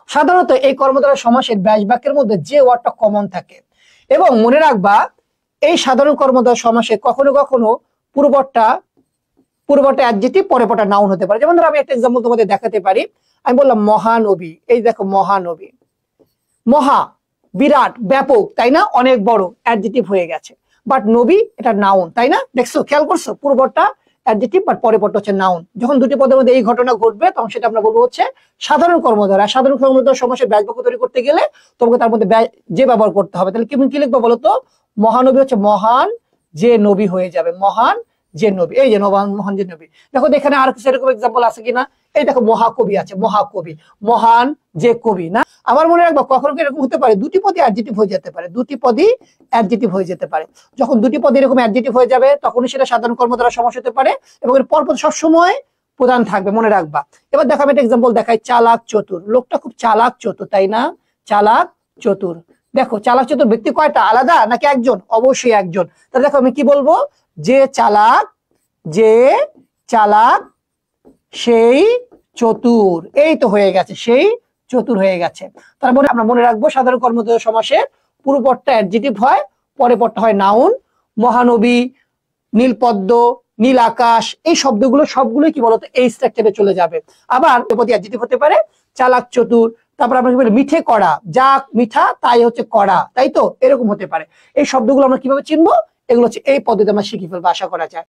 সাধারণত এই কর্মধারয় সমাসের ব্যাস বাক্যের মধ্যে যে ওয়ার্ডটা কমন থাকে, এবং মনে রাখবা এই সাধারণ কর্মধারয় সমাসে কখনো কখনো পূর্বটা অ্যাডজেক্টিভ, পরেরটা নাউন হতে পারে। যেমন ধরো আমি একটা এক্সাম্পল তোমাদের দেখাতে পারি। আমি বললাম মহানবী, এই দেখো মহানবী, মহা বিরাট ব্যাপক, তাই না, অনেক বড়, অ্যাডজেক্টিভ হয়ে গেছে। বাট নবী এটা নাউন, তাই না? দেখছো, খেয়াল করছো, পূর্বটা অ্যাডজেক্টিভ বাট পরের পদটা হচ্ছে নাউন। যখন দুটি পদের মধ্যে এই ঘটনা ঘটবে তখন সেটা আমরা বলবো হচ্ছে সাধারণ কর্মধারয়। সাধারণ কর্মধারয় সমাসের ব্যাস বাক্য তৈরি করতে গেলে তোমাকে তার মধ্যে যে ব্যবহার করতে হবে। তাহলে কি লিখবো বলো তো? মহানবী হচ্ছে মহান যে নবী হয়ে যাবে, মহান যে নবী, এই যে মহান যে নবী। দেখো এখানে আর কিছু এরকম এক্সাম্পল আছে কিনা? এই দেখো মহাকবি আছে, মহাকবি, মহান যে কবি, না? আবার মনে রাখবো কখনো এরকম হতে পারে দুটি পদই অ্যাডজেক্টিভ হয়ে যেতে পারে, দুটি পদই অ্যাডজেক্টিভ হয়ে যেতে পারে। যখন দুটি পদ এরকম অ্যাডজেক্টিভ হয়ে যাবে তখনই সেটা সাধারণ কর্মধারয় সমাস হতে পারে, এবং এর পরপর সবসময় প্রধান থাকবে, মনে রাখবা। এবার দেখো আমি একটা এক্সাম্পল দেখাই। চালাক চতুর, লোকটা খুব চালাক চতুর, তাই না? চালাক চতুর। দেখো চালাক চতুর ব্যক্তি কয়টা? আলাদা নাকি একজন? অবশ্যই একজন। তাহলে দেখো আমি কি বলবো? যে চালাক, যে চালাক সেই চতুর, এই তো হয়ে গেছে, সেই চতুর হয়ে গেছে। তার মানে আমরা মনে রাখবো সাধারণ কর্মধারয় সমাসে পূর্বপদটা অ্যাডজেক্টিভ হয়, পরের পদটা হয় নাউন। মহানবী, নীলপদ্ম, নীল আকাশ, এই শব্দগুলো সবগুলোই কি বলতো এই স্ট্রাকচারে চলে যাবে। আবার প্রতি অ্যাডজেক্টিভ হতে পারে চালাক চতুর। তারপর আমরা কি বলি? মিঠে কড়া, যা মিঠা তাই হচ্ছে কড়া, তাই তো, এরকম হতে পারে। এই শব্দগুলো আমরা কিভাবে চিনবো? এগুলো হচ্ছে এই পদ্ধতি আমরা শিখে ফেলবো, আশা করা যায়।